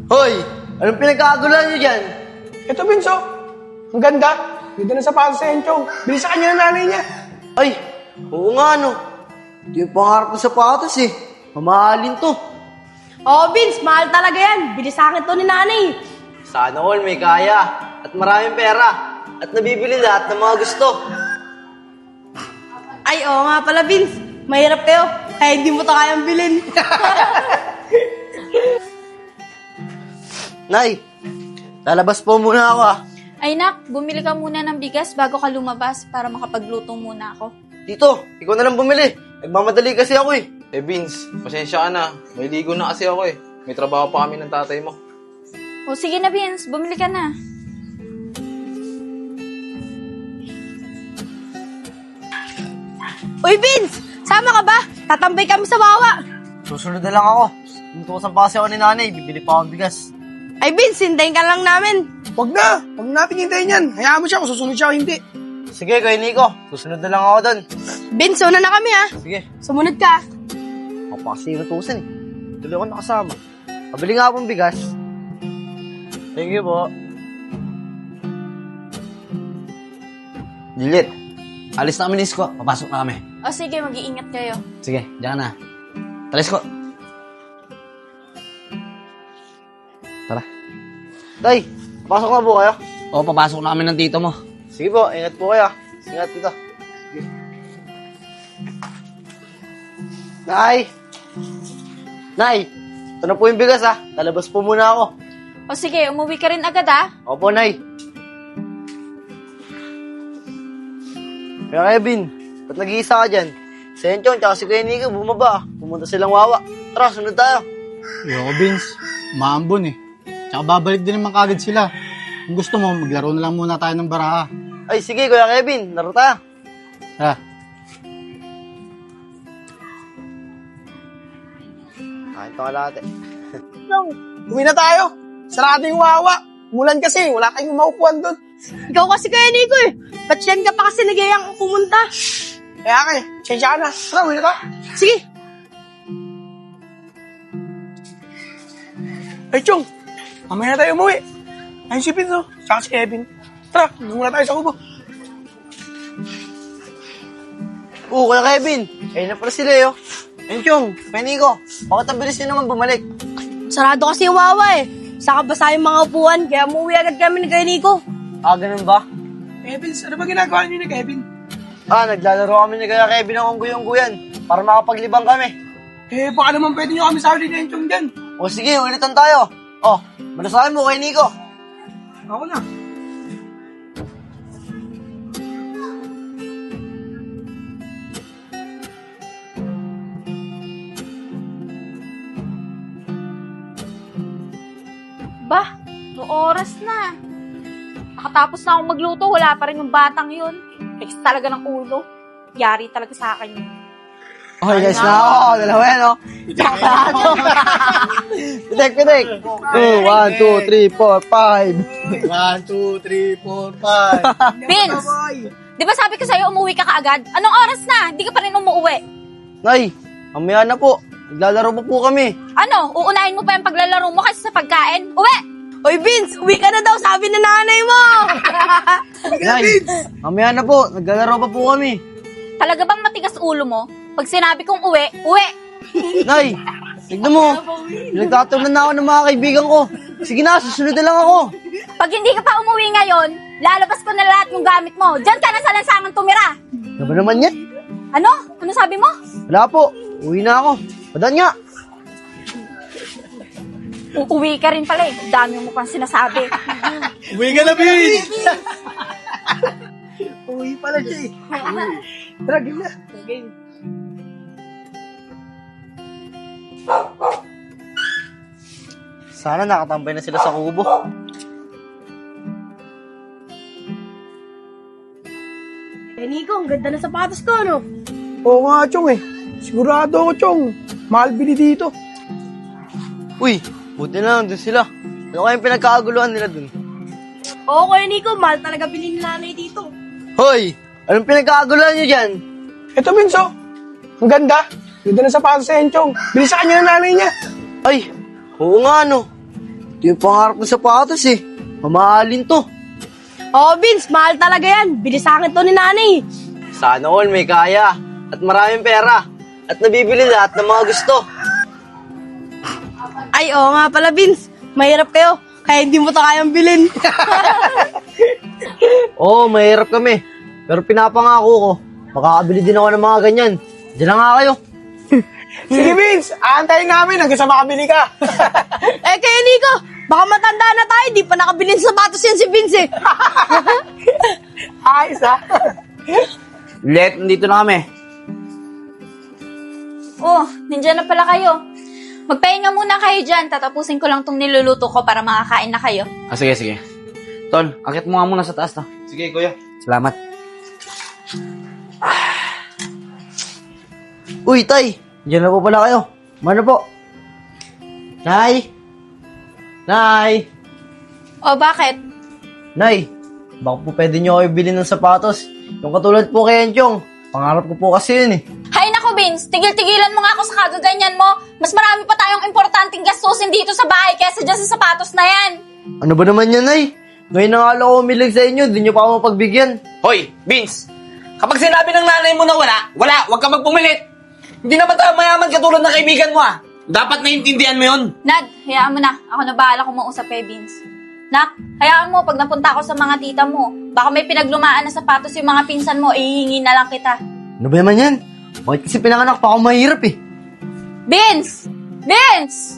Hoy! Anong pinagkakagulan niyo dyan? Ito, Vince, oh. Ang ganda. Ganda ng sapatos sa Enchong. Bili sa kanya ng nanay niya. Ay, oo nga no. Ito yung pangarap ng sapatos eh. Mamahalin to. Oo, Vince, mahal talaga yan. Bili sa akin to ni nanay. Sana all may kaya. At maraming pera. At nabibili lahat ng mga gusto. Ay, oo nga pala, Vince. Mahirap kayo. Kaya hindi mo to kayang bilhin. Nay, lalabas po muna ako ah. Ay nak, bumili ka muna ng bigas bago ka lumabas para makapagluto muna ako. Tito, ikaw na lang bumili. Nagmamadali kasi ako eh. Eh Vince, pasensya ka na. May ligo na kasi ako eh. May trabaho pa kami ng tatay mo. O sige na Vince, bumili ka na. Uy, Vince! Sama ka ba? Tatambay kami sa Wawa. Susunod na lang ako. Inutusan pa kasi ako ni nanay. Bibili pa akong bigas. Ay, Vince, hintayin ka lang namin. Huwag na. Huwag natin hintayin yan. Hayaan mo siya kung susunod siya o hindi. Sige, Kuya Nico. Susunod na lang ako doon. Vince, una na kami, ha? Sige. Sumunod ka. Ako pa kasi inutusan eh. Tuloy ako nakasama. Pabili nga akong bigas. Thank you po. Juliet, alis na kami ni Isko. Papasok na kami. O sige, mag-iingat kayo. Sige, diyan na. Tara, Isko. Tara. Tay, pasok na po kayo. O, papasok na kami ng tito mo. Sige po, ingat po kayo. Ingat dito. Sige. Nay! Nay! Ito na po yung bigas ha. Lalabas po muna ako. O sige, umuwi ka rin agad ah. Opo, Nay. Kaya Kevin, ba't nag-iisa ka dyan? Si Enchong tsaka si Kuya Nico bumaba. Pumunta silang Wawa. Tara, sunod tayo. Yo, Vince, maambon eh. Tsaka babalik din naman kagad sila. Kung gusto mo, maglaro na lang muna tayo ng baraha. Ay, sige Kuya Kevin, laro tayo. Ha? Kain to ka lahat eh. Uwi na tayo. Sarado yung Wawa. Mulan kasi. Wala kayong maupuan doon. Ikaw kasi kaya, Nico, eh. Ba't yan ka pa kasi nagayang pumunta? Kaya kayo. Sensya ka na. Tara, uwi na tayo. Sige. Ay, Chong. Mamaya na tayo umuwi. Ayun si Vince, oh. Tsaka si Kevin. Tara, doon muna tayo sa kubo. Oo, Kuya Kevin. Ayun na pala sila eh. Enchong, Kuya Nico, bakit ang bilis nyo naman bumalik? Sarado kasi yung Wawa, eh. Saka basa yung mga upuan, kaya umuwi agad kami ni Kuya Nico. Ah, ganun ba? Vince, ano ba ginagawa niyo ni Kevin? Ah, naglalaro kami ni Kuya Kevin ng unggoy-unggoyan para makapaglibang kami. Eh, baka naman pwede nyo kami sahuli ni Enchong dyan. O sige, ulitan tayo. Oh, manasahin mo kay Nico. Ako na. Bah, no oras na. Nakatapos na akong magluto, wala pa rin yung batang yun. Fix talaga ng ulo. Yari talaga sa akin yun. Okay guys, na ako. Dalawa yan, oh. Pitek. 2, 1, 2, 3, 4, 5. 1, 2, 3, 4, 5. Vince! Di ba sabi ko sa'yo umuwi ka kaagad? Anong oras na? Hindi ka pa rin umuwi. Nay, mamaya na po. Naglalaro pa po kami. Ano? Uunahin mo pa yung paglalaro mo kasi sa pagkain? Uwi! Uy, Vince, uwi ka na daw, sabi ng nanay mo. Nay, mamaya na po. Naglalaro pa po kami. Talaga bang matigas ulo mo? Pag sinabi kong uwi, uwi! Nay, tignan mo. Nagtatawanan na ako ng mga kaibigan ko. Sige na, susunod na lang ako. Pag hindi ka pa umuwi ngayon, lalabas ko na lahat yung gamit mo. Diyan ka na sa lansangan tumira. Ano ba naman yan? Ano? Ano sabi mo? Wala po. Uwi na ako. Padan nga. Uuwi ka rin pala eh. Dami mo pang sinasabi. Uwi ka na, Vince! Uwi pala siya eh. Tara, game na. Game. Sana nakatambay na sila sa kubo. Kuya Nico, ang ganda ng sapatos ko, ano? Oo nga, Chong eh. Sigurado ako, Chong. Mahal bili dito. Uy, buti na lang dun sila. Ano kayong pinagkakaguluhan nila dun? Oo, Kuya Nico, mahal talaga bilhin ni nanay dito. Hoy! Anong pinagkakaguluhan nyo dyan? Ito, Vince, oh. Ang ganda. Ganda ng sapatos sa Enchong. Bili sa kanya ng nanay niya. Ay, oo nga no. Ito yung pangarap ng sapatos eh. Mamahalin to. Oo, Vince, mahal talaga yan. Bili sa akin to ni nanay. Sana all may kaya. At maraming pera. At nabibili lahat ng mga gusto. Ay, oo nga pala, Vince. Mahirap kayo. Kaya hindi mo to kayang bilhin. Oo, mahirap kami. Pero pinapangako ko, makakabili din ako ng mga ganyan. Diyan na nga kayo. Sige, Vince. Aantayin namin hanggang sa makabili ka. Eh, kaya Nico, baka matanda na tayo. Di pa nakabili ng sapatos yan si Vince eh. Ayos, ha? Let, nandito na kami. Oh, nandiyan na pala kayo. Magpahinga muna kayo dyan. Tatapusin ko lang tong niluluto ko para makakain na kayo. Ah, sige, sige. Tol, akit mo nga muna sa taas to. Sige, kuya. Salamat. Uy, tay. Diyan na po pala kayo. Mano po? Nay? Nay? O, bakit? Nay, baka po pwede nyo kayo bilhin ng sapatos. Yung katulad po kay Enchong. Pangarap ko po kasi yun eh. Hay nako, Vince. Tigil-tigilan mo nga ako sa kagaganyan mo. Mas marami pa tayong importanteng gastusin dito sa bahay kesa dyan sa sapatos na yan. Ano ba naman yan, Nay? Ngayon na nga lang ako umilig sa inyo, di nyo pa ako mapagbigyan. Hoy, Vince! Kapag sinabi ng nanay mo na wala, huwag ka magpumilit. Hindi naman tayo mayaman katulad ng kaibigan mo, ah. Dapat naiintindihan mo yun. Nad, hayaan mo na. Ako na bahala kung mausap kay Vince. Nak, hayaan mo pag napunta ako sa mga tita mo. Baka may pinaglumaan na sapatos yung mga pinsan mo, ihingi na lang kita. Ano ba naman yan? Bakit kasi pinanganak pa ako mahirap eh. Vince! Vince!